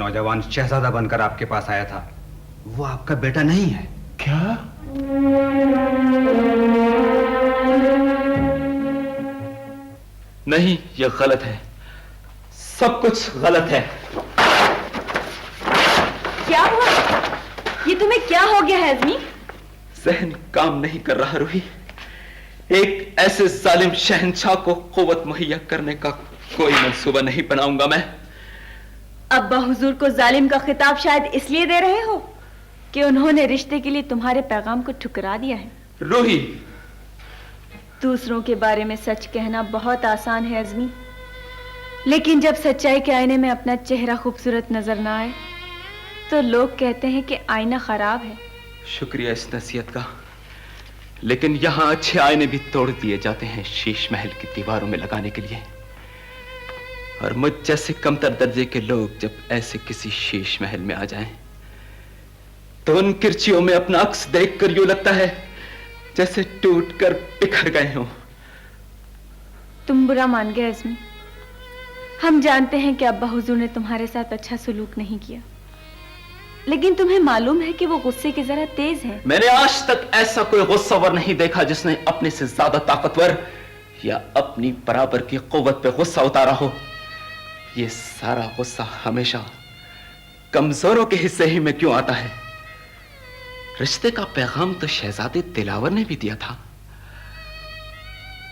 नौजवान शहजादा बनकर आपके पास आया था वो आपका बेटा नहीं है। क्या? नहीं, ये गलत है, सब कुछ गलत है। क्या हुआ? ये तुम्हें क्या हो गया है अज़मी? ज़हन काम नहीं कर रहा रूही। एक ऐसे जालिम शहंशाह को क़ुव्वत मुहैया करने का कोई मंसूबा नहीं बनाऊंगा मैं। अब्बा हुजूर को जालिम का खिताब शायद इसलिए दे रहे हो कि उन्होंने रिश्ते के लिए तुम्हारे पैगाम को ठुकरा दिया है। रूही, दूसरों के बारे में सच कहना बहुत आसान है अज़मी, लेकिन जब सच्चाई के आईने में अपना चेहरा खूबसूरत नजर ना आए तो लोग कहते हैं कि आईना खराब है। शुक्रिया इस नसीहत का, लेकिन यहां अच्छे आईने भी तोड़ दिए जाते हैं शीश महल की दीवारों में लगाने के लिए। और मुझ जैसे कमतर दर्जे के लोग जब ऐसे किसी शीश महल में आ जाएं, तो उन किरचियों में अपना अक्स देखकर यूं लगता है जैसे टूटकर बिखर गए हों। तुम बुरा मान गए अज़मी। हम जानते हैं कि अब्बा हुजूर ने तुम्हारे साथ अच्छा सलूक नहीं किया, लेकिन तुम्हें मालूम है कि वो गुस्से के जरा तेज हैं। मैंने आज तक ऐसा कोई गुस्सावर नहीं देखा जिसने अपने से ज्यादा ताकतवर या अपनी बराबर की कुव्वत पे गुस्सा उतारा हो। ये सारा गुस्सा हमेशा कमजोरों के हिस्से ही में क्यों आता है? रिश्ते का पैगाम तो शहजादे दिलावर ने भी दिया था,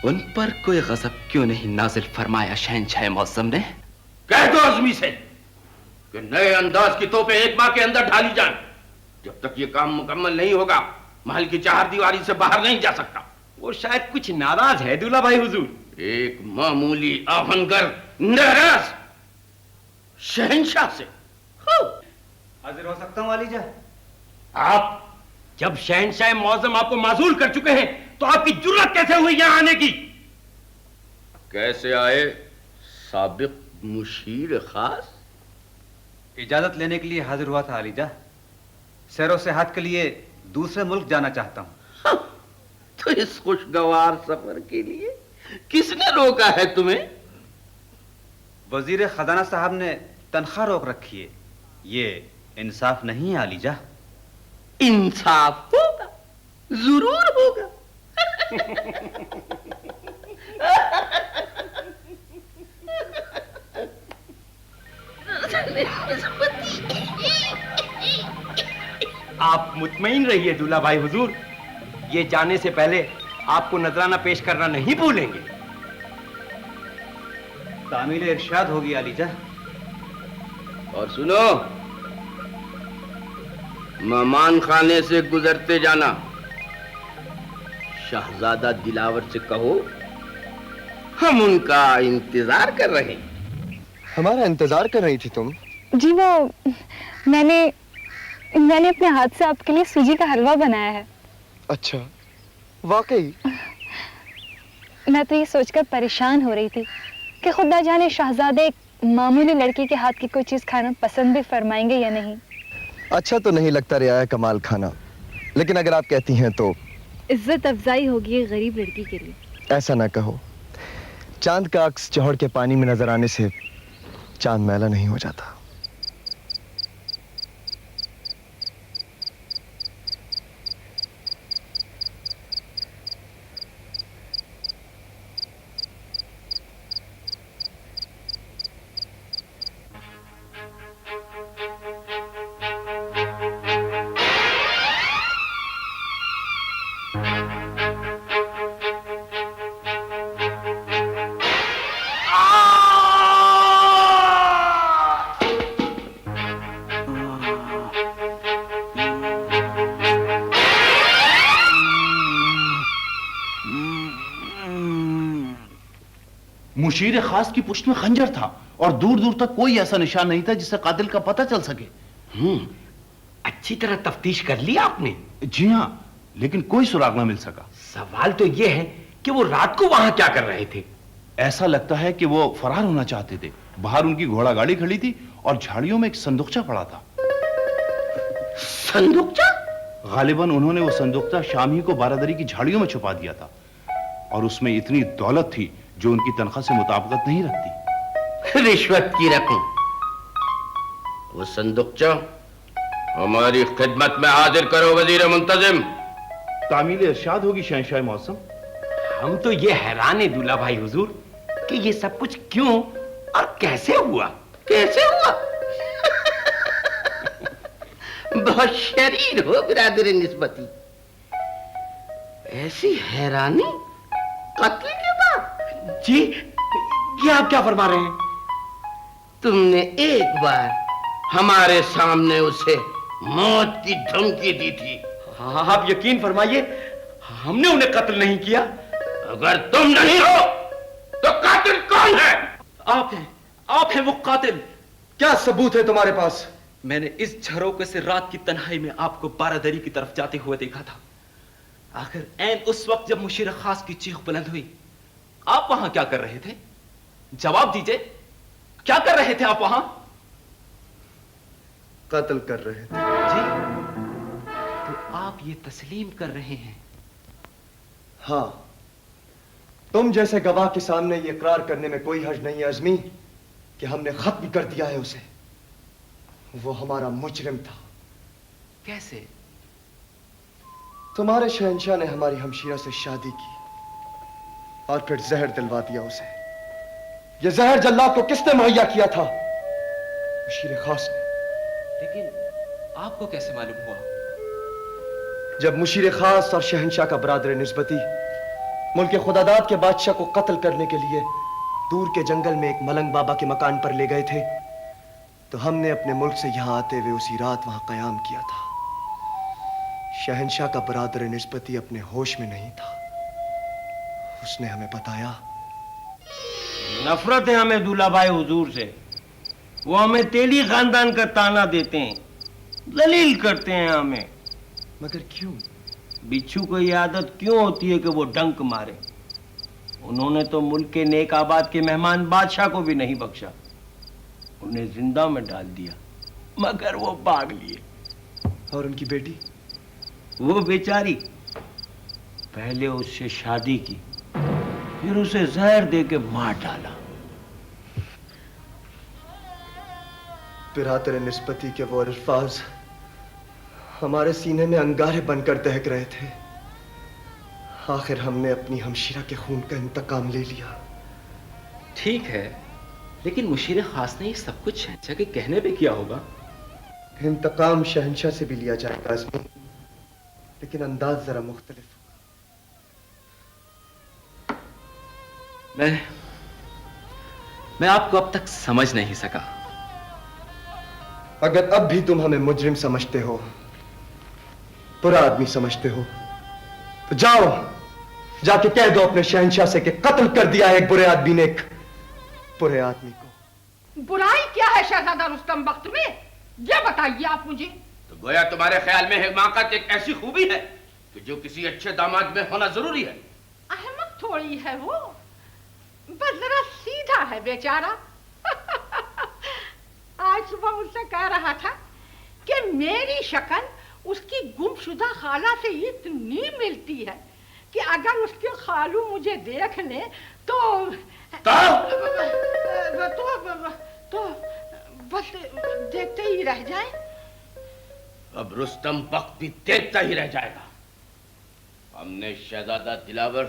उन पर कोई गजब क्यों नहीं नाजिल फरमाया शहंशाह मौसम ने? कह दो अज़मी से कि नए अंदाज की तोपें एक माह के अंदर ढाली जाएं। जब तक ये काम मुकम्मल नहीं होगा महल की चार दीवारी से बाहर नहीं जा सकता। वो शायद कुछ नाराज है दूल्हा भाई हुजूर। एक मामूली आहनगर नाराज शहंशाह से? हाजिर हो सकता हूं वालीजा? आप जब शहंशाह मौज़म आपको माजूल कर चुके हैं तो आपकी जुर्रत कैसे हुई यहां आने की? कैसे आए साबिक मुशीर खास? इजाजत लेने के लिए हाजिर हुआ था आलीजा। सैरो सेहत के लिए दूसरे मुल्क जाना चाहता हूं। तो इस खुशगवार सफर के लिए किसने रोका है तुम्हें? वजीर खजाना साहब ने तनख्वाह रोक रखी है। ये इंसाफ नहीं है आलीजा। इंसाफ होगा, जरूर होगा। आप मुतमईन रहिए दूल्हा भाई हुजूर, ये जाने से पहले आपको नजराना पेश करना नहीं भूलेंगे। तामील इरशाद होगी आलीजा। और सुनो, मेहमान खाने से गुजरते जाना शहजादा दिलावर से कहो हम उनका इंतजार कर रहे हैं। हमारा इंतजार कर रही थी तुम? जी वो मैंने अपने हाथ से आपके लिए सूजी का हलवा बनाया है। अच्छा, वाकई? मैं तो ये सोचकर परेशान हो रही थी कि खुदा जाने शहजादे एक मामूली लड़की के हाथ की कोई चीज खाना पसंद भी फरमाएंगे या नहीं। अच्छा तो नहीं लगता रियाया कमाल खाना, लेकिन अगर आप कहती हैं तो इज्जत अफजाई होगी एक गरीब लड़की के लिए। ऐसा ना कहो। चांद का अक्स चौड़ के पानी में नजर आने से चांद मैला नहीं हो जाता। मुशीर खास की पुश्त में खंजर था और दूर दूर तक कोई ऐसा निशान नहीं था जिससे कातिल का पता चल सके। अच्छी तरह तफ्तीश कर लिया आपने? जी हाँ, लेकिन कोई सुराग ना मिल सका। सवाल तो यह है कि वो रात को वहां क्या कर रहे थे? ऐसा लगता है कि वो फरार होना चाहते थे। बाहर उनकी घोड़ा गाड़ी खड़ी थी और झाड़ियों में एक संदूकचा पड़ा था। संदूकचा? गालिबन उन्होंने वो संदूकचा शामी को बारादरी की झाड़ियों में छुपा दिया था और उसमें इतनी दौलत थी जो उनकी तनख्वाह से मुताबिकत नहीं रखती। रिश्वत की रकम। وہ صندوقچہ ہماری خدمت میں حاضر کرو وزیر منتظم. تعمیل ارشاد ہوگی شہنشاہ معظم. ہم تو یہ حیران ہیں دولہا بھائی حضور کہ یہ سب کچھ کیوں اور کیسے ہوا. کیسے ہوا؟ بہت شریر ہو برادر نسبتی. ایسی حیرانی قتل کے بعد؟ جی یہ آپ کیا فرما رہے ہیں؟ تم نے ایک بار ہمارے سامنے اسے موت کی دھمکی دی تھی. ہاں آپ یقین فرمائیے ہم نے انہیں قتل نہیں کیا. اگر تم نہیں ہو تو قاتل کون ہے؟ آپ ہیں وہ قاتل. کیا ثبوت ہے تمہارے پاس؟ میں نے اس جھروکے سے رات کی تنہائی میں آپ کو بارادری کی طرف جاتے ہوئے دیکھا تھا. آخر عین اس وقت جب مشیر خاص کی چیخ بلند ہوئی آپ وہاں کیا کر رہے تھے؟ جواب دیجئے، کیا کر رہے تھے آپ وہاں؟ قتل کر رہے تھے. جی تو آپ یہ تسلیم کر رہے ہیں؟ ہاں، تم جیسے گواہ کے سامنے یہ اقرار کرنے میں کوئی حرج نہیں ہے عزمی کہ ہم نے ختم کر دیا ہے اسے. وہ ہمارا مجرم تھا. کیسے؟ تمہارے شہنشاہ نے ہماری ہمشیرہ سے شادی کی اور پھر زہر دلوا دیا اسے. یہ زہر جلاد کو کس نے مہیا کیا تھا؟ مشیر خاص نے. لیکن آپ کو کیسے معلوم ہوا؟ جب مشیر خاص اور شہنشاہ کا برادر نسبتی ملک خداداد کے بادشاہ کو قتل کرنے کے لیے دور کے جنگل میں ایک ملنگ بابا کے مکان پر لے گئے تھے تو ہم نے اپنے ملک سے یہاں آتے ہوئے اسی رات وہاں قیام کیا تھا. شہنشاہ کا برادر نسبتی اپنے ہوش میں نہیں تھا. اس نے ہمیں بتایا. نفرت ہے ہمیں دولہا بھائی حضور سے. وہ ہمیں تیلی خاندان کا تانا دیتے ہیں، ذلیل کرتے ہیں ہمیں. مگر کیوں؟ بچھو کو یہ عادت کیوں ہوتی ہے کہ وہ ڈنک مارے؟ انہوں نے تو ملک کے نیک آباد کے مہمان بادشاہ کو بھی نہیں بخشا، انہیں زندہ میں ڈال دیا مگر وہ بھاگ لیے. اور ان کی بیٹی؟ وہ بیچاری پہلے اس سے شادی کی پھر اسے زہر دے کے مار ڈالا. برادر نسبتی کے وہ الفاظ ہمارے سینے میں انگارے بن کر دہک رہے تھے. آخر ہم نے اپنی ہمشیرہ کے خون کا انتقام لے لیا. ٹھیک ہے، لیکن مشیر خاص نے یہ سب کچھ شہنشاہ کے کہنے پہ کیا ہوگا. انتقام شہنشاہ سے بھی لیا جائے گا عزمی، لیکن انداز ذرا مختلف ہوگا. میں آپ کو اب تک سمجھ نہیں سکا. اگر اب بھی تم ہمیں مجرم سمجھتے ہو، برا آدمی سمجھتے ہو، تو جاؤ جا کے کہہ دو اپنے شہنشاہ سے کہ قتل کر دیا ہے ایک برے آدمی نے ایک برے آدمی کو. برائی کیا ہے شہزادہ رستم بخت میں؟ یہ بتائیے آپ مجھے. تو گویا تمہارے خیال میں حماقت ایک ایسی خوبی ہے کہ جو کسی اچھے داماد میں ہونا ضروری ہے. احمق تھوڑی ہے وہ، بس ذرا سیدھا ہے بیچارہ. آج صبح مجھ سے کہہ رہا تھا کہ میری شکل اس کی گمشدہ خالہ سے اتنی ملتی ہے کہ اگر اس کے خالو مجھے دیکھ لیں تو بس دیکھتے ہی رہ جائیں. اب رستم بخت بھی دیکھتا ہی رہ جائے گا. ہم نے شہزادہ دلاور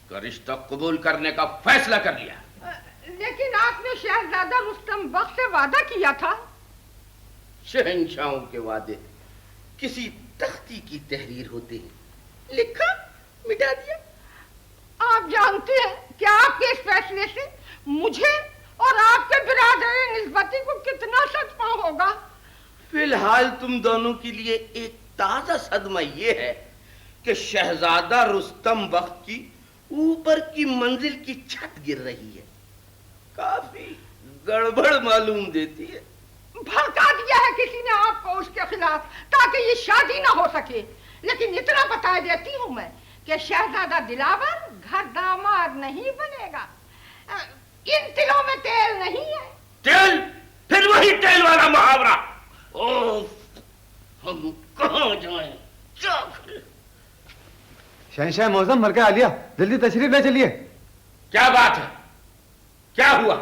کا رشتہ قبول کرنے کا فیصلہ کر لیا. لیکن آپ نے شہزادہ رستم بخت سے وعدہ کیا تھا. شہنشاہوں کے وعدے کسی تختی کی تحریر ہوتے ہیں، لکھا مٹا دیا. آپ جانتے ہیں کہ آپ کے اس فیصلے سے مجھے اور آپ کے برادر نسبتی کو کتنا صدمہ ہوگا. فی الحال تم دونوں کے لیے ایک تازہ صدمہ یہ ہے کہ شہزادہ رستم بخت کی اوپر کی منزل کی چھت گر رہی ہے. کافی گڑبڑ معلوم دیتی ہے. بھڑکا دیا ہے کسی نے آپ کو اس کے خلاف تاکہ یہ شادی نہ ہو سکے. لیکن اتنا بتا دیتی ہوں میں کہ شہزادہ دلاور گھر داماد نہیں بنے گا. ان تلوں میں تیل نہیں ہے. تیل؟ پھر وہی تیل والا محاورہ. ہم کہاں جائیں؟ شہنشاہ معظم ملکہ عالیہ جلدی تشریف لے چلیے. کیا بات ہے؟ کیا ہوا؟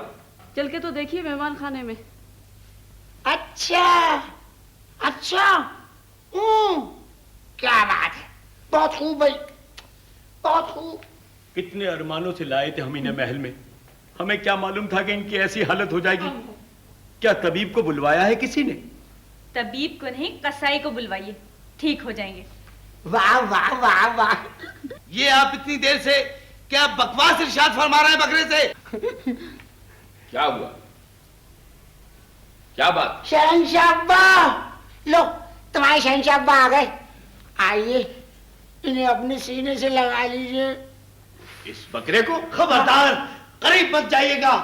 چل کے تو دیکھیے مہمان خانے میں. अच्छा अच्छा, क्या बात है, बहुत खूब भाई, बहुत खूब। कितने अरमानों से लाए थे हम इन्हें महल में, हमें क्या मालूम था कि इनकी ऐसी हालत हो जाएगी। क्या तबीब को बुलवाया है किसी ने? तबीब को नहीं, कसाई को बुलवाइए, ठीक हो जाएंगे। वाह वाह वाह वाह। ये आप इतनी देर से क्या बकवास इरशाद फरमा रहे हैं बकरे से? क्या हुआ? क्या बात? शहंशाह अब्बा, लो तुम्हारे शहंशाह अब्बा आ गए। आइए इन्हें अपने सीने से लगा लीजिए। इस बकरे को? खबरदार, करीब मत जाइएगा।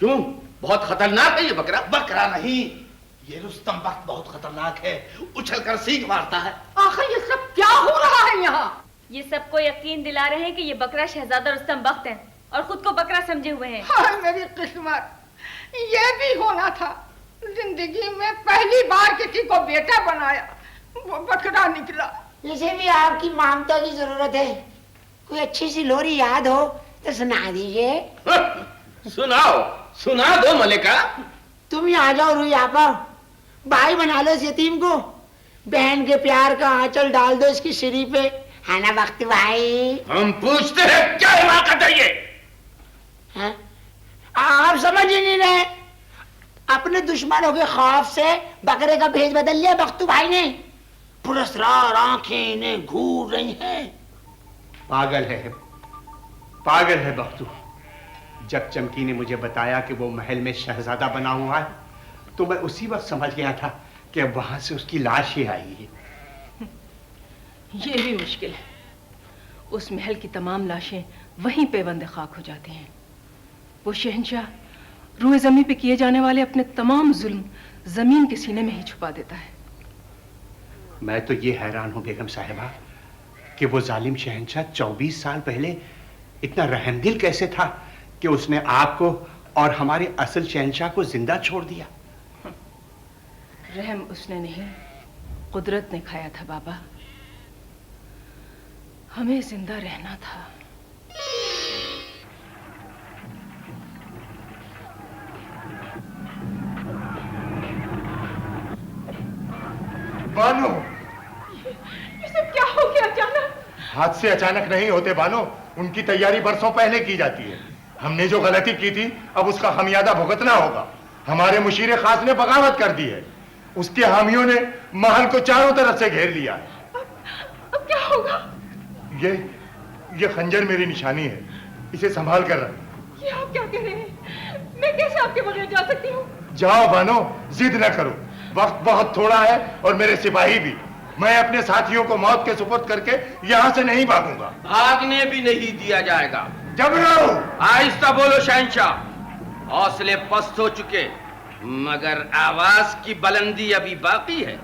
क्यों? बहुत खतरनाक है ये बकरा। बकरा नहीं, ये रुस्तम बख्त बहुत खतरनाक है, उछल कर सींग मारता है। आखिर ये सब क्या हो रहा है यहाँ? ये सबको यकीन दिला रहे हैं कि ये बकरा शहजादा रुस्तम बख्त है और खुद को बकरा समझे हुए हैं। हाय मेरी किस्मत, ये भी होना था। जिंदगी में पहली बार किसी को बेटा बनाया, वो बकरा निकला। इसे भी आपकी ममता की जरूरत है। कोई अच्छी सी लोरी याद हो तो सुना दीजिए। सुनाओ, सुना दो मलिका। तुम ही आ जाओ रुई आपा, भाई बना लो इस यतीम को। बहन के प्यार का आंचल डाल दो इसकी सिरी पे, है ना वक्त भाई? हम पूछते हैं क्या हिमाकत है ये? हाँ? आप समझ ही नहीं रहे। अपने दुश्मनों के खौफ से बकरे का भेज बदल लिया बख्तू भाई ने। पुरस्कार आंखें इन्हें घूर रही हैं। पागल है बख्तू। जब चमकी ने मुझे बताया कि वो महल में शहजादा बना हुआ है तो मैं उसी वक्त समझ गया था कि अब वहां से उसकी लाश ही आई है। ये भी मुश्किल है। उस महल की तमाम लाशें वहीं पे बंद खाक हो जाती हैं। वो शहंशाह रूए जमीन पे किए जाने वाले अपने तमाम जुल्म जमीन के सीने में ही छुपा देता है। मैं तो ये हैरान हूं बेगम साहिबा कि वो जालिम शहंशाह 24 साल पहले इतना रहमदिल कैसे था कि उसने आपको और हमारे असल शहंशाह को जिंदा छोड़ दिया। रहम उसने नहीं, कुदरत ने खाया था बाबा। हमें जिंदा रहना था। बानो, ये सब क्या हो गया अचानक? हादसे अचानक नहीं होते बानो, उनकी तैयारी बरसों पहले की जाती है। हमने जो गलती की थी अब उसका खमियाजा भुगतना होगा। हमारे मुशीर खास ने बगावत कर दी है। उसके हामियों ने महल को चारों तरफ से घेर लिया है। अब क्या होगा? ये खंजर मेरी निशानी है, इसे संभाल कर रख। ये आप क्या कह रहे हैं? मैं कैसे आपके बगैर जा सकती हूँ? जाओ बानो, जिद न करो, वक्त बहुत थोड़ा है और मेरे सिपाही भी। मैं अपने साथियों को मौत के सुपुर्द करके यहाँ से नहीं भागूंगा। भागने भी नहीं दिया जाएगा। जबरो, आहिस्ता बोलो शहंशाह। हौसले पस्त हो चुके मगर आवाज की बुलंदी अभी बाकी है।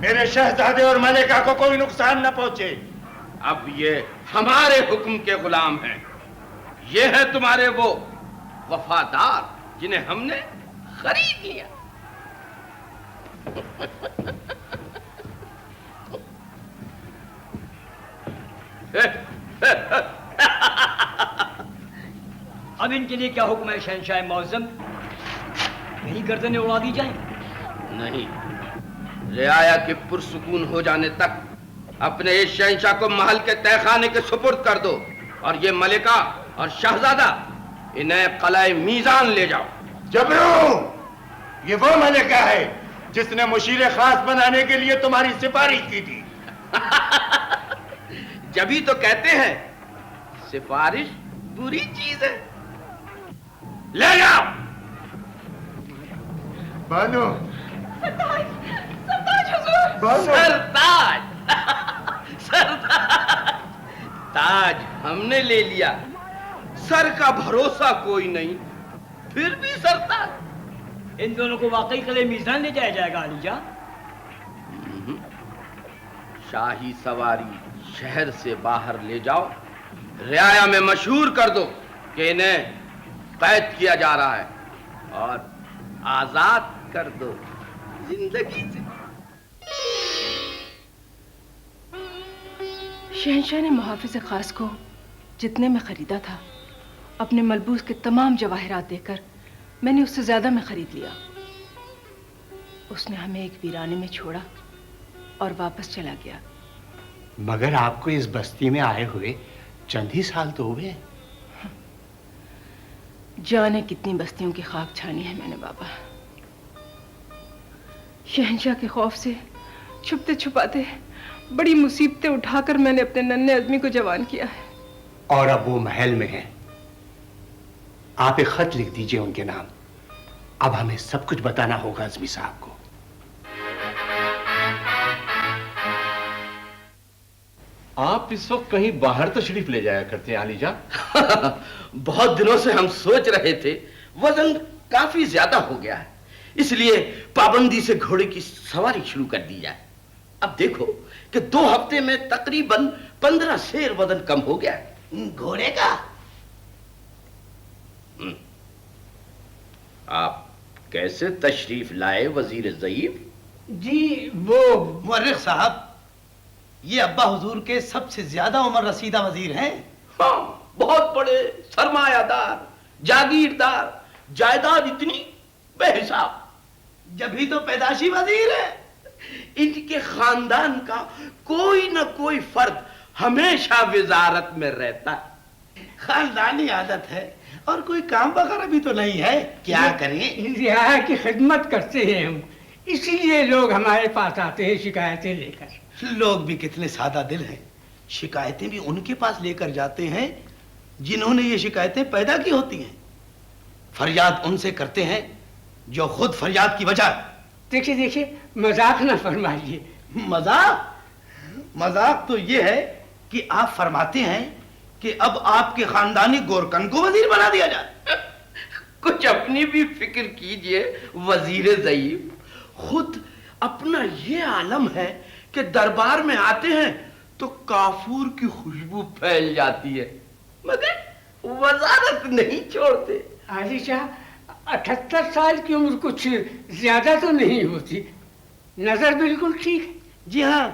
मेरे शहजादे और मलिका को कोई नुकसान न पहुंचे। अब ये हमारे हुक्म के गुलाम हैं। ये है तुम्हारे वो वफादार जिन्हें हमने खरीद लिया। अब इनके लिए क्या हुक्म है शहंशाह मौज़म? यही गर्दनें उड़ा दी जाएं? नहीं, रियाया के पुरसुकून हो जाने तक अपने इस शहंशाह को महल के तहखाने के सुपुर्द कर दो और ये मलिका और शहजादा इन्हें कलाए मीजान ले जाओ। जबरू, ये वो मलिका है जिसने मुशीर खास बनाने के लिए तुम्हारी सिफारिश की थी। जभी तो कहते हैं सिफारिश बुरी चीज है। ले जाओ। बानो, सरताज हुजूर। सरताज। सरताज, ताज हमने ले लिया, सर का भरोसा कोई नहीं, फिर भी सरताज। इन दोनों को वाकई कले मीज़ान ले जाया जाएगा अलीजा? शाही सवारी शहर से बाहर ले जाओ, रियाया में मशहूर कर दो कि इन्हें कैद किया जा रहा है और आजाद कर दो जिंदगी से। शहंशाह ने मुहाफिज खास को जितने में खरीदा था, अपने मलबूस के तमाम जवाहरात देकर मैंने उससे ज्यादा में खरीद लिया। उसने हमें एक वीराने में छोड़ा और वापस चला गया। मगर आपको इस बस्ती में आए हुए चंद ही साल तो हुए। जाने कितनी बस्तियों की खाक छानी है मैंने बाबा। शहंशाह के खौफ से छुपते छुपाते बड़ी मुसीबतें उठाकर मैंने अपने नन्हे आदमी को जवान किया है। और अब वो महल में है। आप एक खत लिख दीजिए उनके नाम। अब हमें सब कुछ बताना होगा आजमी साहब को। आप इस वक्त कहीं बाहर तशरीफ ले जाया करते हैं आलीजा? बहुत दिनों से हम सोच रहे थे, वजन काफी ज्यादा हो गया है, इसलिए पाबंदी से घोड़े की सवारी शुरू कर दी जाए। अब देखो कि 2 हफ्ते में तकरीबन 15 सेर वजन कम हो गया है। घोड़े का? आप कैसे तशरीफ लाए वजीर ज़ईफ? जी वो मुअर्रिख साहब, ये अब्बा हुजूर के सबसे ज्यादा उम्र रसीदा वजीर हैं। हाँ, बहुत बड़े सरमायादार, जागीरदार, जायदाद इतनी बेहिसाब। जब भी तो पैदाशी वजीर है। इनके खानदान का कोई ना कोई फर्द हमेशा वजारत में रहता है। खानदानी आदत है, और कोई काम वगैरह भी तो नहीं है। क्या करें? रियाया की खिदमत करते हैं हम, इसीलिए लोग हमारे पास आते हैं शिकायतें लेकर। लोग भी कितने सादा दिल हैं, शिकायतें भी उनके पास लेकर जाते हैं जिन्होंने ये शिकायतें पैदा की होती हैं। फरियाद उनसे करते हैं जो खुद फरियाद की वजह। देखिए देखिए, मजाक ना फरमाइए। मजाक तो ये है कि आप फरमाते हैं कि अब आपके खानदानी गोरकन को वजीर बना दिया जाए। कुछ अपनी भी फिक्र कीजिए वजीर ज़ईफ। खुद अपना ये आलम है कि दरबार में आते हैं तो काफूर की खुशबू फैल जाती है, मगर वजारत नहीं छोड़ते। आली शाह, 78 साल की उम्र कुछ ज्यादा तो नहीं होती। नजर बिल्कुल ठीक। जी हाँ,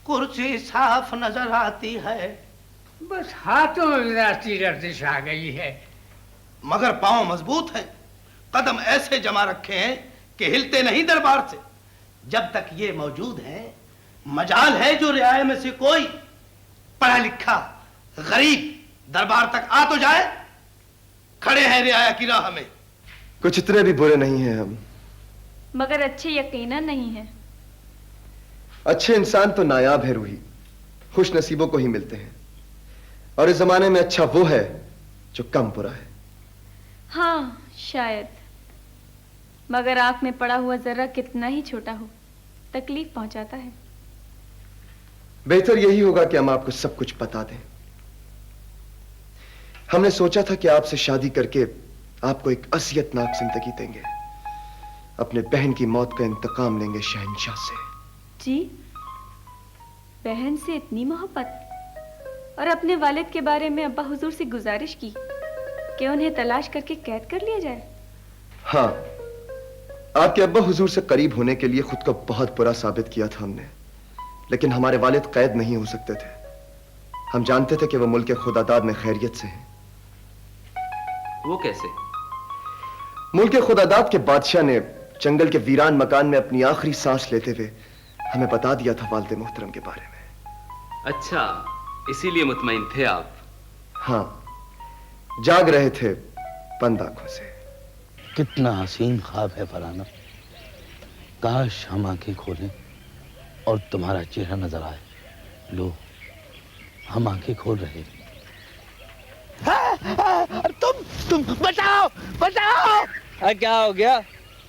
कुर्सी साफ नजर आती है, बस हाथों में रास्ती लर्जिश आ गई है। मगर पांव मजबूत हैं, कदम ऐसे जमा रखे हैं कि हिलते नहीं दरबार से। जब तक ये मौजूद हैं, मजाल है जो रियाया में से कोई पढ़ा लिखा गरीब दरबार तक आ तो जाए। खड़े हैं रियाया की राह में। कुछ इतने भी बुरे नहीं हैं हम, मगर अच्छे यकीनन नहीं है। अच्छे इंसान तो नायाब है रूही, खुश नसीबों को ही मिलते हैं, और इस जमाने में अच्छा वो है जो कम बुरा है। हाँ शायद, मगर आंख में पड़ा हुआ जर्रा कितना ही छोटा हो, तकलीफ पहुंचाता है। बेहतर यही होगा कि हम आपको सब कुछ बता दें। हमने सोचा था कि आपसे शादी करके आपको एक असियतनाक जिंदगी देंगे, अपने बहन की मौत का इंतकाम लेंगे शहंशाह से। जी, बहन से इतनी मोहब्बत, और अपने वालिद के बारे में अब्बा हुजूर से गुजारिश की कि उन्हें तलाश करके कैद कर लिया जाए। हाँ, आपके अब्बा हुजूर से करीब होने के लिए खुद को बहुत बुरा साबित किया था हमने, लेकिन हमारे वालिद कैद नहीं हो सकते थे। हम जानते थे कि वो मुल्क खुदादाद में खैरियत से हैं। वो कैसे? मुल्क खुदादाद के बादशाह ने जंगल के वीरान मकान में अपनी आखिरी सांस लेते हुए हमें बता दिया था वालिद मोहतरम के बारे में। अच्छा, इसीलिए मुतमईन थे आप? हाँ, जाग रहे थे बंद आंखों से। कितना हसीन ख्वाब है फराना, काश हम आंखें खोलें और तुम्हारा चेहरा नजर आए। लो, हम आंखें खोल रहे। तुम बचाओ बचाओ। क्या हो गया?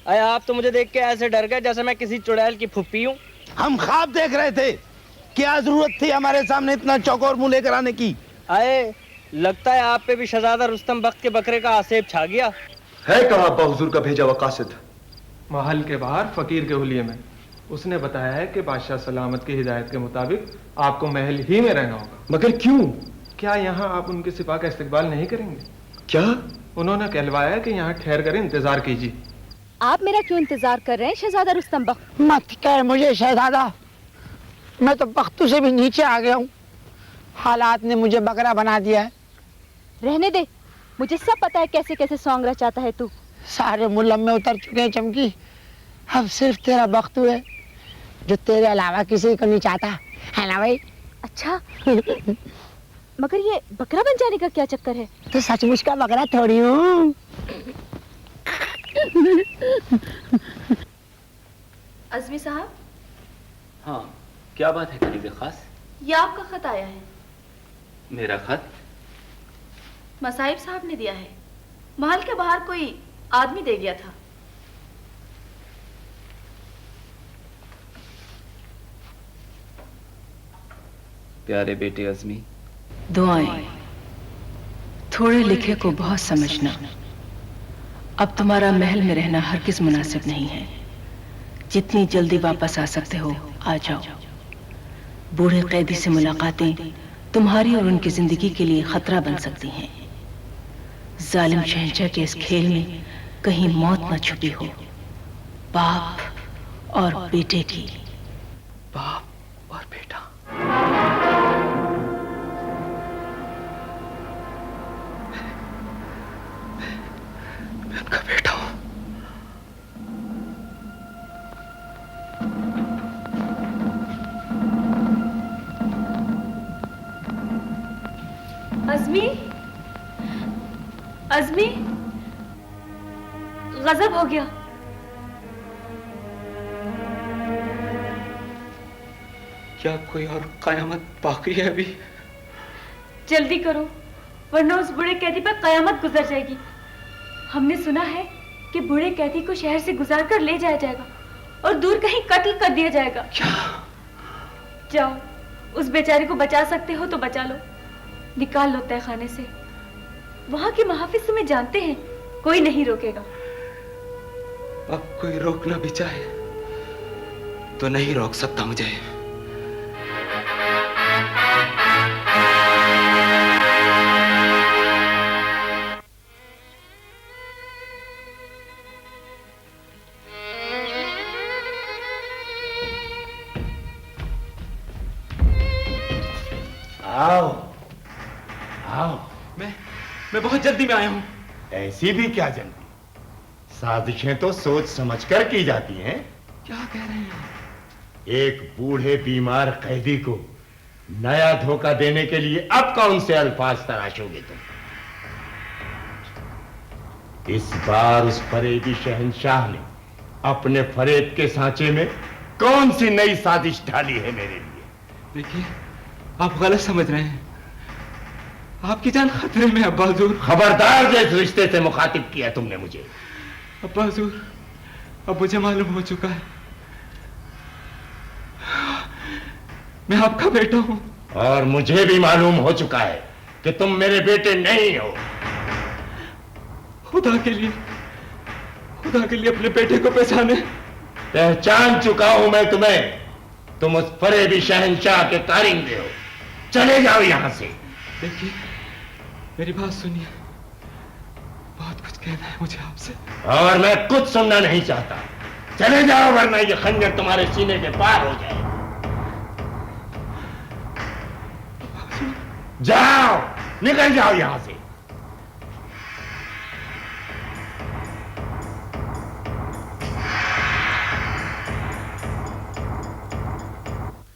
अरे आप तो मुझे देख के ऐसे डर गए जैसे मैं किसी चुड़ैल की फुप्पी हूँ। हम ख्वाब देख रहे थे, क्या जरूरत थी हमारे सामने इतना चौकोर मुंह लेकर आने की? अरे लगता है आप पे भी शहजादा रुस्तम बख्त के बकरे का आसेब छा गया है। कहाँ अब्बा हुजूर का भेजा हुआ कासिद? महल के बाहर फकीर के हुलिये में। उसने बताया है कि बादशाह सलामत की हिदायत के मुताबिक आपको महल ही में रहना होगा। मगर क्यों? क्या यहाँ आप उनके सिपा का इस्तकबाल नहीं करेंगे? क्या? उन्होंने कहलवाया कि यहाँ ठहर कर इंतजार कीजिए। आप मेरा क्यों इंतजार कर रहे हैं शहजादा रुस्तम बख्त? मत कह मुझे शहजादा, मैं तो बख्तू से भी नीचे आ गया हूँ। हालात ने मुझे बकरा बना दिया है। रहने दे, मुझे सब पता है कैसे कैसे सॉन्ग रचाता है तू। सारे मुल्लम में उतर चुके हैं चमकी, अब सिर्फ तेरा वक्त है जो तेरे अलावा किसी को नहीं चाहता, है ना भाई? अच्छा मगर ये बकरा बन जाने का क्या चक्कर है? तो सचमुच का बकरा थोड़ी हूँ। अज़मी साहब। हाँ, क्या बात है करीब खास? ये आपका खत आया है। मेरा खत? मसाइब साहब ने दिया है। महल के बाहर कोई आदमी दे गया था। प्यारे बेटे अज़मी, दुआएं। थोड़े लिखे को बहुत समझना। अब तुम्हारा महल में रहना हरगिज मुनासिब नहीं है। जितनी जल्दी वापस आ सकते हो आ जाओ। बूढ़े कैदी से मुलाकातें तुम्हारी और उनकी जिंदगी के लिए खतरा बन सकती हैं। जालिम शहंशाह के इस खेल में कहीं मौत न छुपी हो। बाप और बेटे की। बाप और बेटा। मैं उनका बेटा हूं। अज़मी, अज़मी, गजब हो गया। क्या कोई और कयामत बाकी है अभी? जल्दी करो वरना उस बूढ़े कैदी पर कयामत गुजर जाएगी। हमने सुना है कि बूढ़े कैदी को शहर से गुजार कर ले जाया जाएगा और दूर कहीं कत्ल कर दिया जाएगा। क्या? जाओ, उस बेचारे को बचा सकते हो तो बचा लो, निकाल लो तहखाने से। वहां के महाफिज तुम्हें जानते हैं, कोई नहीं रोकेगा। अब कोई रोकना भी चाहे तो नहीं रोक सकता मुझे। आओ आओ। मैं बहुत जल्दी में आया हूं। ऐसी भी क्या जल्दी? साजिशें तो सोच समझकर की जाती हैं। क्या कह रहे हैं? एक बूढ़े बीमार कैदी को नया धोखा देने के लिए अब कौन से अल्फाज तराशोगे तुम? इस बार उस फरेबी शहंशाह ने अपने फरेब के सांचे में कौन सी नई साजिश ढाली है मेरे लिए? देखिए, आप गलत समझ रहे हैं। आपकी जान खतरे में है अब्बा हुजूर। खबरदार, जिस रिश्ते से मुखातिब किया तुमने मुझे। अब्बा हुजूर, अब मुझे मालूम हो चुका है, मैं आपका बेटा हूं। और मुझे भी मालूम हो चुका है कि तुम मेरे बेटे नहीं हो। खुदा के लिए अपने बेटे को पहचाने। पहचान चुका हूं मैं तुम्हें। तुम उस फरेबी शहंशाह के कारिंदे हो। चले जाओ यहां से। देखिए, मेरी बात सुनिए, बहुत कुछ कहना है मुझे आपसे। और मैं कुछ सुनना नहीं चाहता। चले जाओ वरना ये खंजर तुम्हारे सीने के पार हो जाए। जाओ, निकल जाओ यहां से।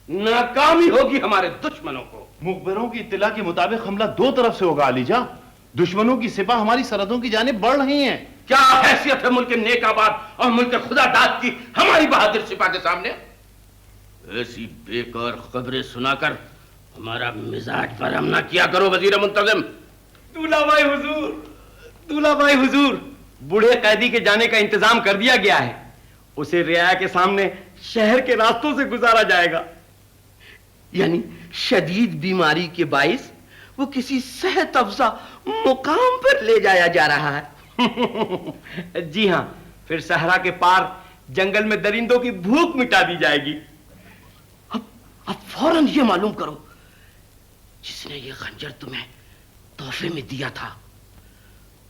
नाकामी होगी हमारे दुश्मनों को। मुखबरों की इत्तला के मुताबिक हमला दो तरफ से होगा अलीजा। दुश्मनों की सिपा हमारी सरहदों की जानिब बढ़ रही हैं। क्या हैसियत है मुल्क नेकाबाद और मुल्क खुदा दाद की हमारी बहादुर सिपा के सामने? ऐसी बेकार खबरें सुनाकर हमारा मिजाज गरम ना किया करो वजीर मुंतजिम। दूल्हा भाई हुजूर, बूढ़े कैदी के जाने का इंतजाम कर दिया गया है। उसे रियाया के सामने शहर के रास्तों से गुजारा जाएगा। यानी शदीद बीमारी के बाइस वो किसी सेहत अफजा मुकाम पर ले जाया जा रहा है। जी हां, फिर सहरा के पार जंगल में दरिंदों की भूख मिटा दी जाएगी। अब फौरन ये मालूम करो जिसने ये खंजर तुम्हें तोहफे में दिया था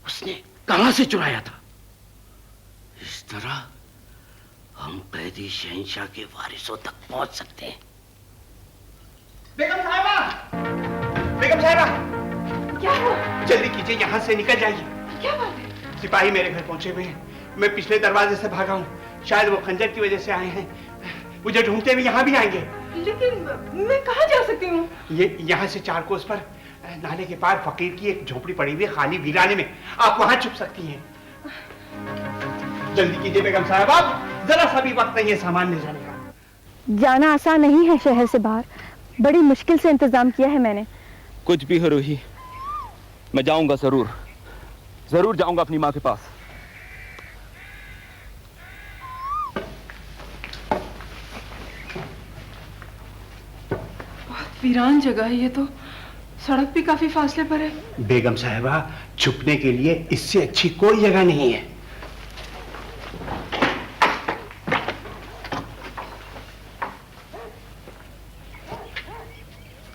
उसने कहां से चुराया था। इस तरह हम कैदी शहंशाह के वारिसों तक पहुंच सकते हैं। बेगम साहिबा, बेगम साहिबा, क्या हुआ? जल्दी कीजिए, यहाँ से निकल जाइए। क्या बात है? सिपाही मेरे घर पहुंचे हुए हैं। मैं पिछले दरवाजे से भागा हूँ, शायद वो खंजर की वजह से आए हैं। मुझे ढूंढते हुए यहाँ भी आएंगे। लेकिन मैं कहाँ जा सकती हूँ? ये यहाँ से 4 कोस पर नाले के पार फकीर की एक झोपड़ी पड़ी हुई है, खाली वीराने में। आप वहां छुप सकती हैं। जल्दी कीजिए बेगम साहब, आप जरा सा भी वक्त नहीं है सामान ले जाने का। जाना आसान नहीं है शहर से बाहर, बड़ी मुश्किल से इंतजाम किया है मैंने। कुछ भी हो रूही, मैं जाऊंगा, जरूर जाऊंगा अपनी माँ के पास। बहुत वीरान जगह है ये तो, सड़क भी काफी फासले पर है। बेगम साहिबा, छुपने के लिए इससे अच्छी कोई जगह नहीं है।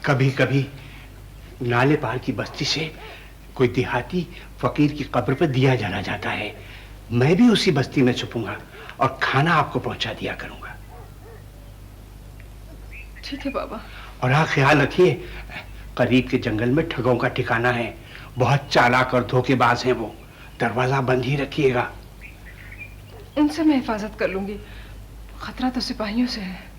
कभी कभी नाले पार की बस्ती से कोई देहाती फकीर की कब्र पर दिया जला जाता है। मैं भी उसी बस्ती में छुपूंगा और खाना आपको पहुंचा दिया करूंगा। ठीक है बाबा। और हाँ, ख्याल रखिए, करीब के जंगल में ठगों का ठिकाना है। बहुत चालाक और धोखेबाज हैं वो। दरवाजा बंद ही रखिएगा। उनसे मैं हिफाजत कर लूंगी, खतरा तो सिपाहियों से है।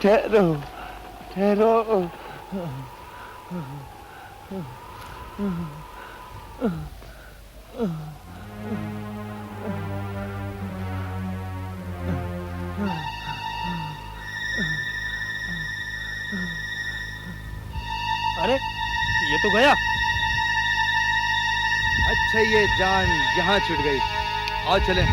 ठहरो, ठहरो। अरे ये तो गया। अच्छा, ये जान यहाँ छूट गई। आओ चलें।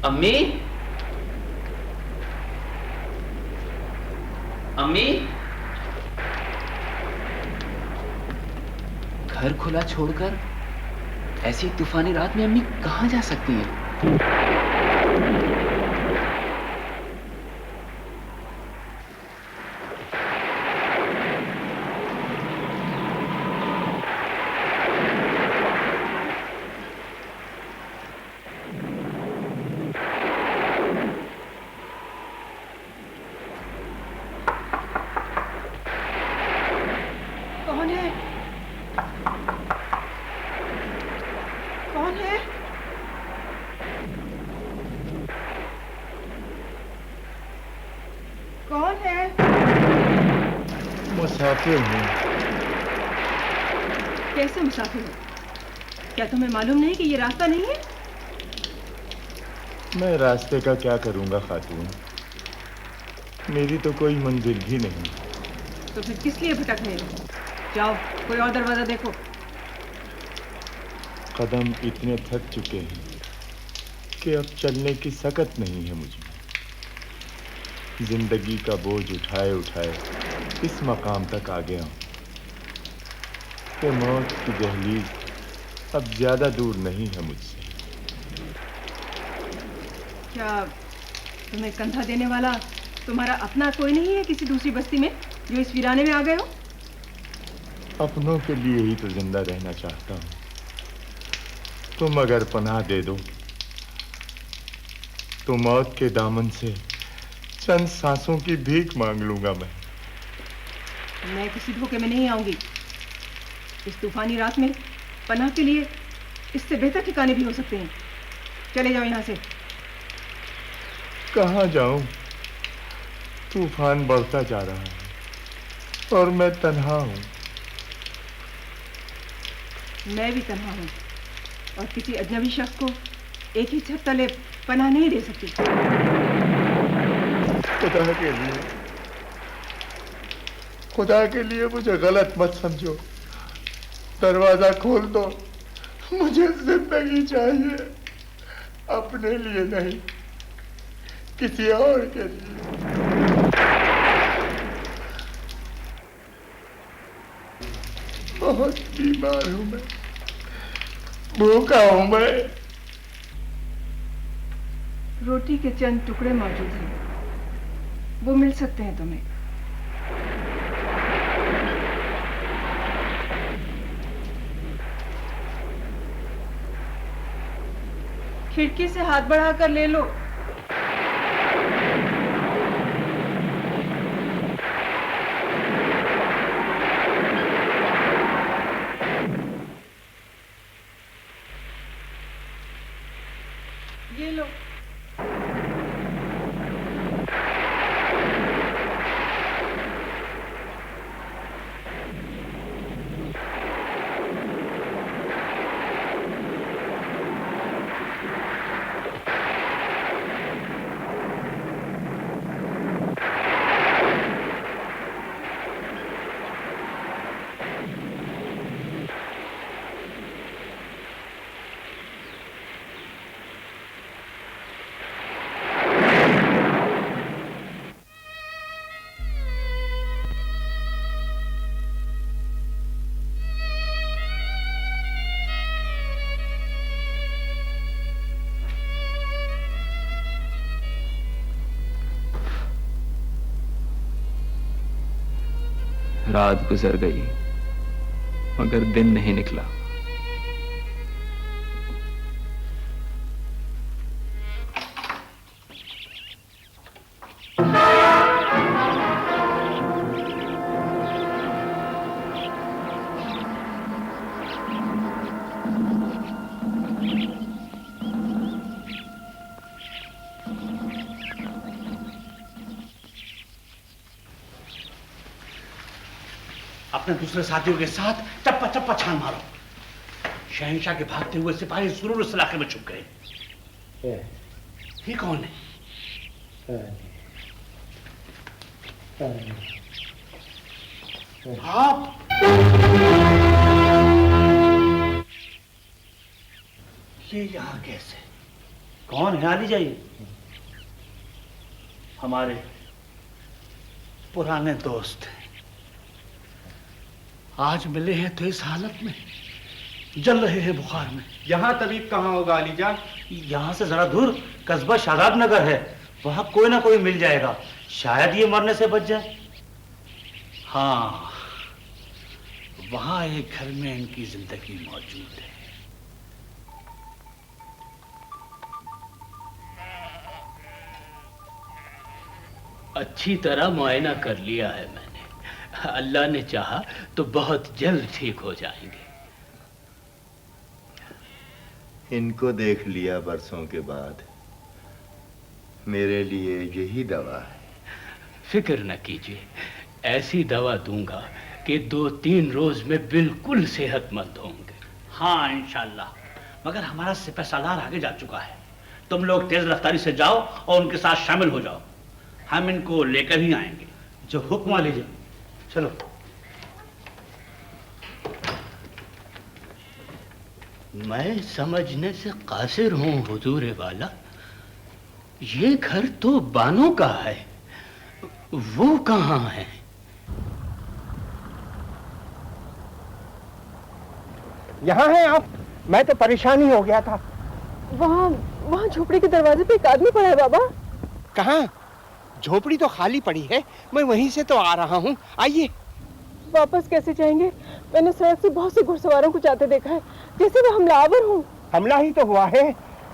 अम्मी, अम्मी, घर खुला छोड़कर ऐसी तूफानी रात में अम्मी कहाँ जा सकती हैं? कौन है? कौन है? कौन है? मुसाफिर हूँ। कैसे मुसाफिर हो? क्या तुम्हें मालूम नहीं कि ये रास्ता नहीं है? मैं रास्ते का क्या करूँगा खातून, मेरी तो कोई मंजिल भी नहीं। तो फिर किस लिए भटक रहे हो? जाओ, कोई और दरवाजा देखो। कदम इतने थक चुके हैं कि अब चलने की सकत नहीं है मुझे। जिंदगी का बोझ उठाए उठाए इस मकाम तक आ गया हूँ कि मौत की दहलीज अब ज्यादा दूर नहीं है मुझसे। क्या तुम्हें कंधा देने वाला तुम्हारा अपना कोई नहीं है किसी दूसरी बस्ती में, जो इस वीराने में आ गए हो? अपनों के लिए ही तो जिंदा रहना चाहता हूँ। तुम अगर पनाह दे दो तो मौत के दामन से चंद सांसों की भीख मांग लूंगा मैं किसी धोखे में नहीं आऊंगी। इस तूफानी रात में पनाह के लिए इससे बेहतर ठिकाने भी हो सकते हैं। चले जाओ यहाँ से। कहाँ जाऊं? तूफान बढ़ता जा रहा है और मैं तन्हा हूं। मैं भी तन्हा हूँ और किसी अजनबी शख्स को एक ही छत तले पनाह नहीं दे सकती। خدا کے لیے مجھے غلط مت سمجھو، دروازہ کھول دو، مجھے زندگی چاہیے، اپنے لیے نہیں، کسی اور کے لیے۔ بہت بیمار ہوں میں، بھوکا ہوں میں۔ روٹی کے چند ٹکڑے موجود ہیں، وہ مل سکتے ہیں تمہیں۔ کھڑکی سے ہاتھ بڑھا کر لے لو۔ یہ لو۔ رات گزر گئی مگر دن نہیں نکلا۔ اپنے دوسرے ساتھیوں کے ساتھ چپا چپا چھان مارو۔ شہنشاہ کے بھاگتے ہوئے سپاہی ضرور اس علاقے میں چھپ گئے۔ یہ کون ہے؟ آپ یہ یہاں کیسے؟ کون ہے؟ علی جائیے، ہمارے پرانے دوست ہیں، آج ملے ہیں تو اس حالت میں، جل رہے ہیں بخار میں۔ یہاں طبیب کہاں ہوگا علی جان؟ یہاں سے ذرا دور قصبہ شاداب نگر ہے، وہاں کوئی نہ کوئی مل جائے گا، شاید یہ مرنے سے بچ جائے۔ ہاں، وہاں ایک گھر میں ان کی زندگی موجود ہے۔ اچھی طرح معائنہ کر لیا ہے میں نے، اللہ نے چاہا تو بہت جلد ٹھیک ہو جائیں گے۔ ان کو دیکھ لیا برسوں کے بعد، میرے لیے یہی دوا ہے۔ فکر نہ کیجیے، ایسی دوا دوں گا کہ 2-3 روز میں بالکل صحت مند ہوں گے۔ ہاں انشاءاللہ، مگر ہمارا سپہ سالار آگے جا چکا ہے، تم لوگ تیز رفتاری سے جاؤ اور ان کے ساتھ شامل ہو جاؤ، ہم ان کو لے کر ہی آئیں گے، جو حکم لیجیے۔ چلو۔ میں سمجھنے سے قاصر ہوں حضور والا، یہ گھر تو بانو کا ہے، وہ کہاں ہے؟ یہاں ہیں آپ؟ میں تو پریشان ہی ہو گیا تھا۔ وہاں جھوپڑی کے دروازے پہ ایک آدمی پڑا ہے بابا۔ کہاں؟ جھوپڑی تو خالی پڑی ہے، میں وہیں سے تو آ رہا ہوں، آئیے۔ واپس کیسے جائیں گے؟ میں نے سڑک سے بہت سے گھڑ سواروں کو جاتے دیکھا ہے، جیسے وہ حملہ آور ہوں۔ حملہ ہی تو ہوا ہے،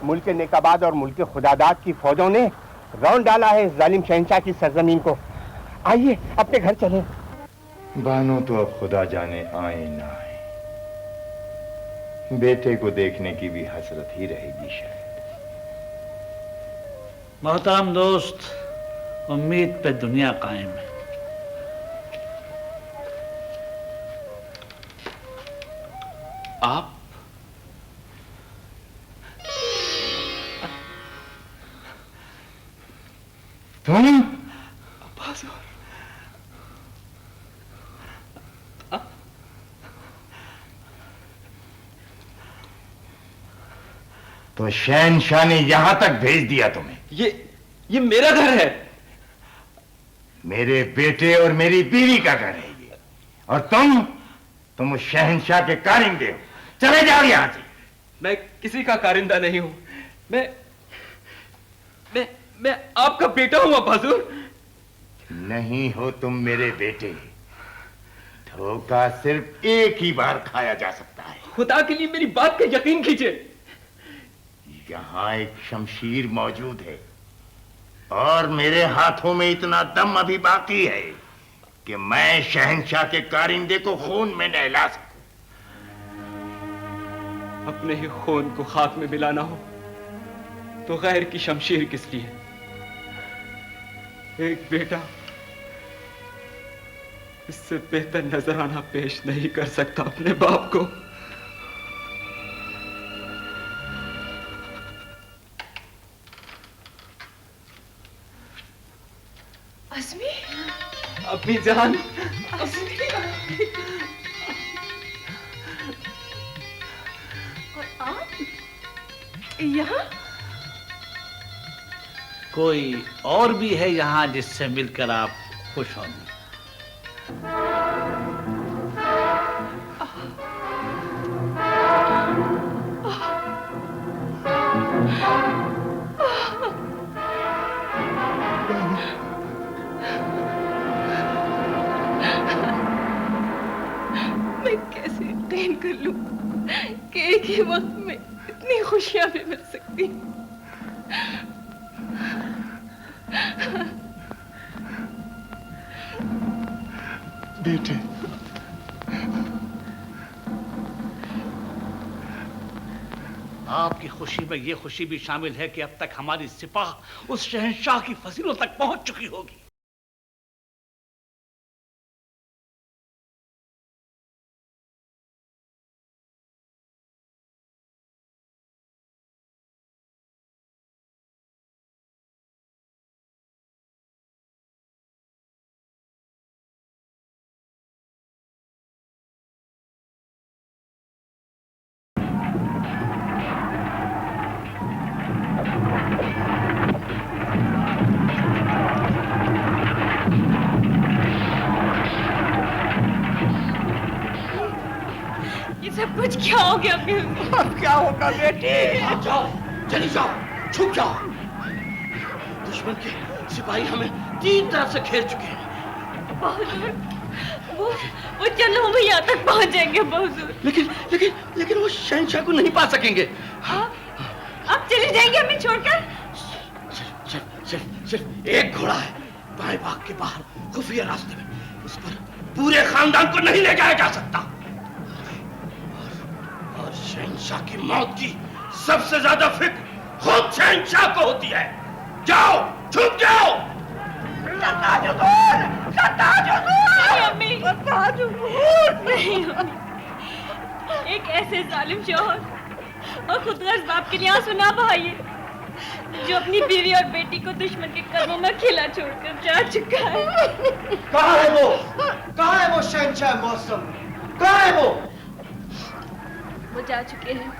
ملک نیک آباد اور ملک خداداد کی فوجوں نے رون ڈالا ہے ظالم شہنشاہ کی سرزمین کو۔ آئیے اپنے گھر چلیں۔ بانو تو اب خدا جانے آئے نہ آئے، بیٹے کو دیکھنے کی بھی حسرت ہی رہے گی شاید۔ محترم دوست، امید پہ دنیا قائم ہے۔ آپ تم तो शहनशाह ने यहां तक भेज दिया तुम्हें। ये मेरा घर है। मेरे बेटे और मेरी बीवी का घर है ये, और तुम उस शहनशाह के कारिंदे हो। चले जाओ यहां से। मैं किसी का कारिंदा नहीं हूं। मैं आपका बेटा हूं अब्बा हुजूर। नहीं हो तुम मेरे बेटे। धोखा सिर्फ एक ही बार खाया जा सकता है। खुदा के लिए मेरी बात पे यकीन कीजिए। यहां एक शमशीर मौजूद है और मेरे हाथों में इतना दम अभी बाकी है कि मैं शहनशाह के कारिंदे को खून में नहला सकूं। अपने ही खून को खाक में मिलाना हो तो गैर की शमशीर किस लिए? एक बेटा इससे बेहतर नजराना पेश नहीं कर सकता अपने बाप को। अज़मी, अम्मी जान, अज़मी, और आप यहाँ? कोई और भी है यहाँ जिससे मिलकर आप खुश होंगे? मैं कैसे यकीन कर लूं कि एक ही वक्त में इतनी खुशियां भी मिल सकती हैं। बेटे, आपकी खुशी में ये खुशी भी शामिल है कि अब तक हमारी सिपाह उस शहंशाह की फजीलों तक पहुंच चुकी होगी। सब कुछ क्या हो गया? अब क्या होगा बेटी? जाओ, चली जाओ, छुप जाओ। दुश्मन के सिपाही हमें तीन तरफ से घेर चुके हैं। वो चलो हम यहाँ तक पहुँच जाएंगे बहुजूर। लेकिन वो शहंशाह को नहीं पा सकेंगे। आप चले जाएंगे हमें छोड़कर? सिर्फ एक घोड़ा है बाएं बाग के बाहर खुफिया रास्ते में। उस पर पूरे खानदान को नहीं ले जाया जा सकता। शहंशाह की मौत की सबसे ज्यादा फिक्र खुद शहंशाह को होती है। जाओ, छुप जाओ। नहीं, एक ऐसे जालिम शौहर और खुदगर्ज बाप के लिए आंसू ना बहाइए जो अपनी बीवी और बेटी को दुश्मन के कदमों में खिला छोड़कर जा चुका है। कहाँ है वो? कहाँ है वो शहंशाह मौसम? कहाँ है वो? वो जा चुके हैं।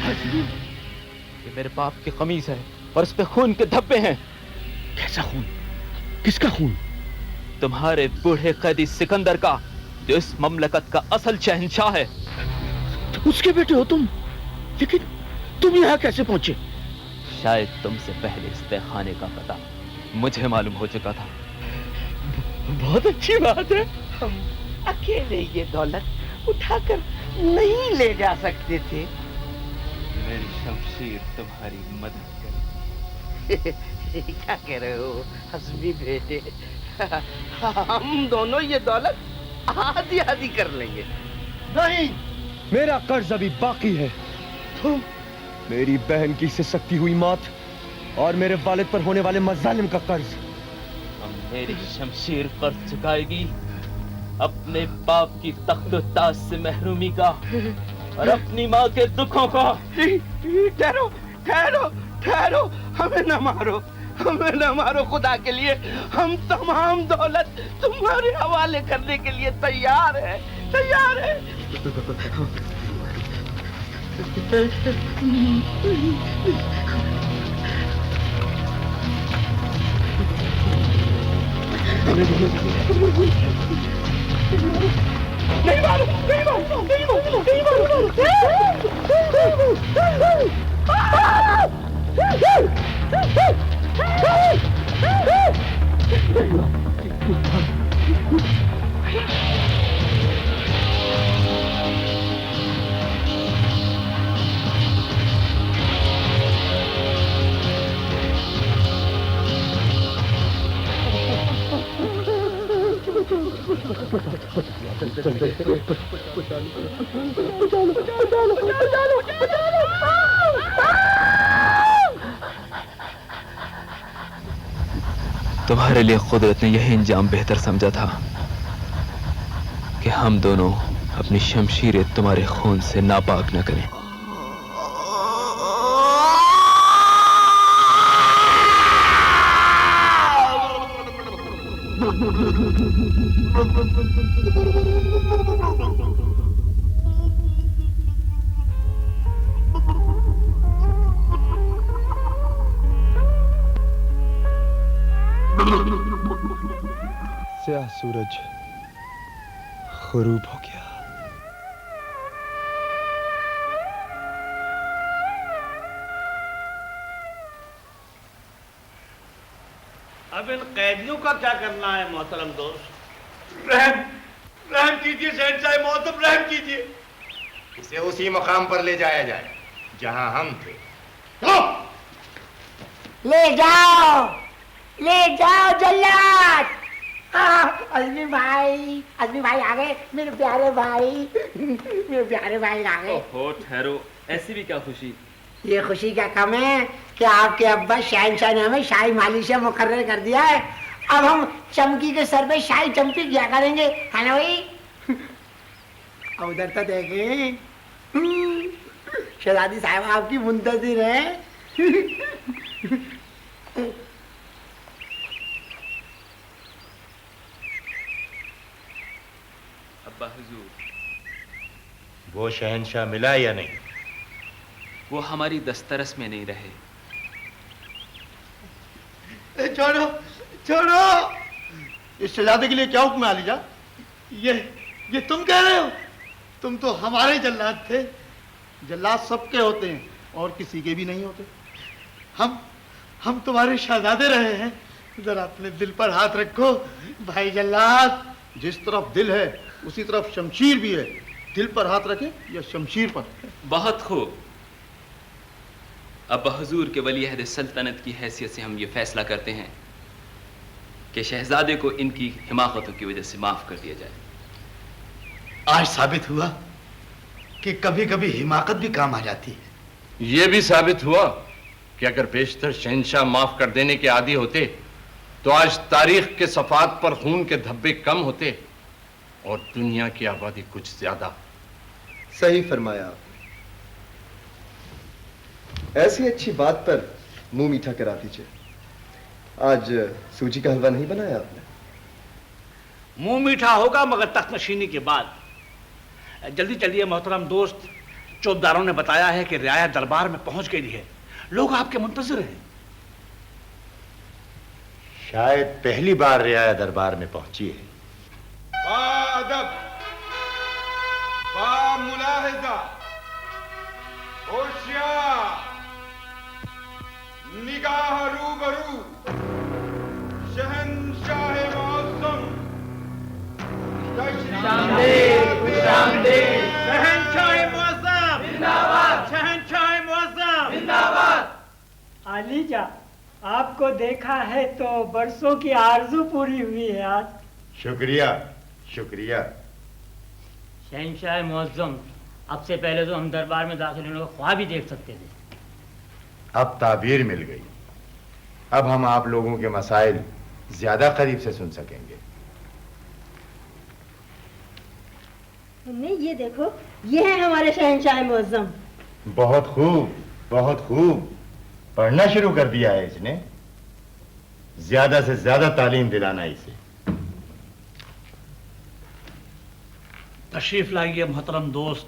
یہ میرے باپ کی قمیص ہے اور اس پہ خون کے دھبے ہیں. کیسا خون؟ کس کا خون؟ تمہارے بوڑھے قیدی سکندر کا، جو اس مملکت کا اصل شہنشاہ ہے. اس کے بیٹے ہو تم؟ لیکن تم یہاں کیسے پہنچے؟ شاید تم سے پہلے اس تہ خانے کا پتہ مجھے معلوم ہو چکا تھا. بہت اچھی بات ہے. ہم اکیلے یہ دولت اٹھا کر نہیں لے جا سکتے تھے. میری شمشیر تمہاری مدد کرے. کیا کہہ رہے ہو حسبی بیٹے؟ ہم دونوں یہ دولت آدھی آدھی کر لیں گے. نہیں، میرا قرض ابھی باقی ہے. میری بہن کی سسکتی ہوئی موت اور میرے والد پر ہونے والے مظالم کا قرض. میری شمشیر قرض چکائے گی اپنے باپ کی تخت و تاج سے محرومی کا اور اپنی ماں کے دکھوں کا. ٹھہرو ٹھہرو ٹھہرو، ہمیں نہ مارو، ہمیں نہ مارو. خدا کے لیے ہم تمام دولت تمہارے حوالے کرنے کے لیے تیار ہے، تیار ہے. نہیں مارو، نہیں مارو، نہیں مارو، نہیں تمہارے لیے قدرت نے یہی انجام بہتر سمجھا تھا کہ ہم دونوں اپنی شمشیریں تمہارے خون سے ناپاک نہ کریں. سیاہ سورج غروب ہو گیا. اب ان قیدیوں کا کیا کرنا ہے محترم دوست؟ رحم کیجیے شہنشاہ معظم، رحم کیجیے. اسے اسی مقام پر لے جایا جائے جہاں ہم تھے. لے جاؤ، لے جاؤ جلاد. عزمی بھائی، عزمی بھائی آ گئے. میرے پیارے بھائی، میرے پیارے بھائی آ گئے. اوہو ٹھہرو، ایسی بھی کیا خوشی؟ یہ خوشی کا کم ہے کہ آپ کے ابا شہنشاہ نے ہمیں شاہی مالی سے مقرر کر دیا ہے. اب ہم چمکی کے سر پہ شاہی چمپی کیا کریں گے، ہے نا بھائی؟ اب ادھر تو دیکھیں، شہزادی صاحب آپ کی منتظر ہے. ابا حضور، وہ شہنشاہ ملا یا نہیں؟ وہ ہماری دسترس میں نہیں رہے. چھوڑو چھوڑو. اس شہزادے کے لیے کیا حکم ہے علی جان؟ یہ تم کہہ رہے ہو؟ تم تو ہمارے جلاد تھے. جلاد سب کے ہوتے ہیں اور کسی کے بھی نہیں ہوتے. ہم تمہارے شہزادے رہے ہیں. ذرا اپنے دل پر ہاتھ رکھو بھائی جلاد. جس طرف دل ہے اسی طرف شمشیر بھی ہے. دل پر ہاتھ رکھیں یا شمشیر پر. بہت خوب. ابا حضور کے ولی عہد سلطنت کی حیثیت سے ہم یہ فیصلہ کرتے ہیں کہ شہزادے کو ان کی حماقتوں کی وجہ سے معاف کر دیا جائے. آج ثابت ہوا کہ کبھی کبھی حماقت بھی کام آ جاتی ہے. یہ بھی ثابت ہوا کہ اگر بیشتر شہنشاہ معاف کر دینے کے عادی ہوتے تو آج تاریخ کے صفحات پر خون کے دھبے کم ہوتے اور دنیا کی آبادی کچھ زیادہ. صحیح فرمایا آپ نے. ایسی اچھی بات پر منہ میٹھا کرا دیجیے. آج سوجی کا حلوہ نہیں بنایا آپ نے؟ منہ میٹھا ہوگا مگر تخت نشینی کے بعد. جلدی چلیے محترم دوست، चौबदारों ने बताया है कि रियाया दरबार में पहुंच गई है। लोग आपके मुंतजर हैं। शायद पहली बार रियाया दरबार में पहुंची है। बाअदब, बामुलाहिजा, होशियार, निगाह रूबरू, शहंशाह मौसम, शहंशाह मौसम जिंदाबाद, शहंशाह मौसम जिंदाबाद। आलीजा, आपको देखा है तो बरसों की आरजू पूरी हुई है आज। शुक्रिया शुक्रिया। शहंशाह मुअज्जम, अब से पहले तो हम दरबार में दाखिल होने का ख्वाब भी देख सकते थे। अब ताबीर मिल गई। अब हम आप लोगों के मसाइल ज्यादा करीब से सुन सकेंगे। ये देखो, ये है हमारे शहंशाह मुअज्जम। बहुत खूब, बहुत खूब। पढ़ना शुरू कर दिया है इसने। ज्यादा से ज्यादा तालीम दिलाना इसे। तशरीफ लाइए मोहतरम दोस्त,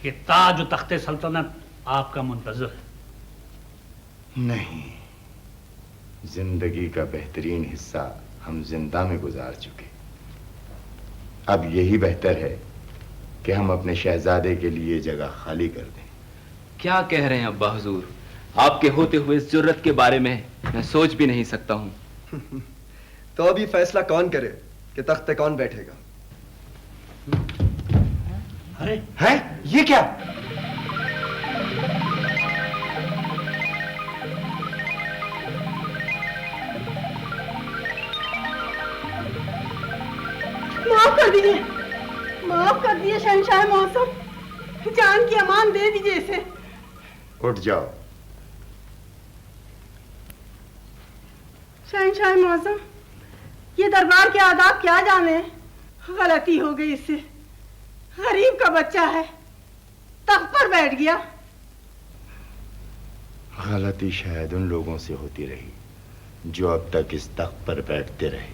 ये ताज और तख्ते सल्तनत आपका मुंतजर है। नहीं, जिंदगी का बेहतरीन हिस्सा हम जिंदा में गुजार चुके। अब यही बेहतर है कि हम अपने शहजादे के लिए जगह खाली कर दें। क्या कह रहे हैं अब्बा हुजूर? आपके होते हुए इस जुर्रत के बारे में मैं सोच भी नहीं सकता हूं। तो अभी फैसला कौन करे कि तख्त पे कौन बैठेगा? अरे है ये क्या? माफ कर दीजिए, माफ कर दीजिए शहंशाह मौसम, जान की अमान दे दीजिए इसे। उठ जाओ। शहंशाह मौसम, ये दरबार के आदाब क्या जाने, गलती हो गई इससे। गरीब का बच्चा है, तख्त पर बैठ गया। गलती शायद उन लोगों से होती रही जो अब तक इस तख्त पर बैठते रहे।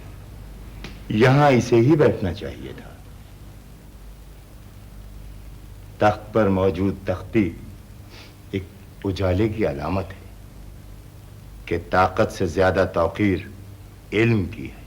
यहां इसे ही बैठना चाहिए था। तख्त पर मौजूद तख्ती एक उजाले की अलामत है कि ताकत से ज्यादा तौकीर इल्म की है।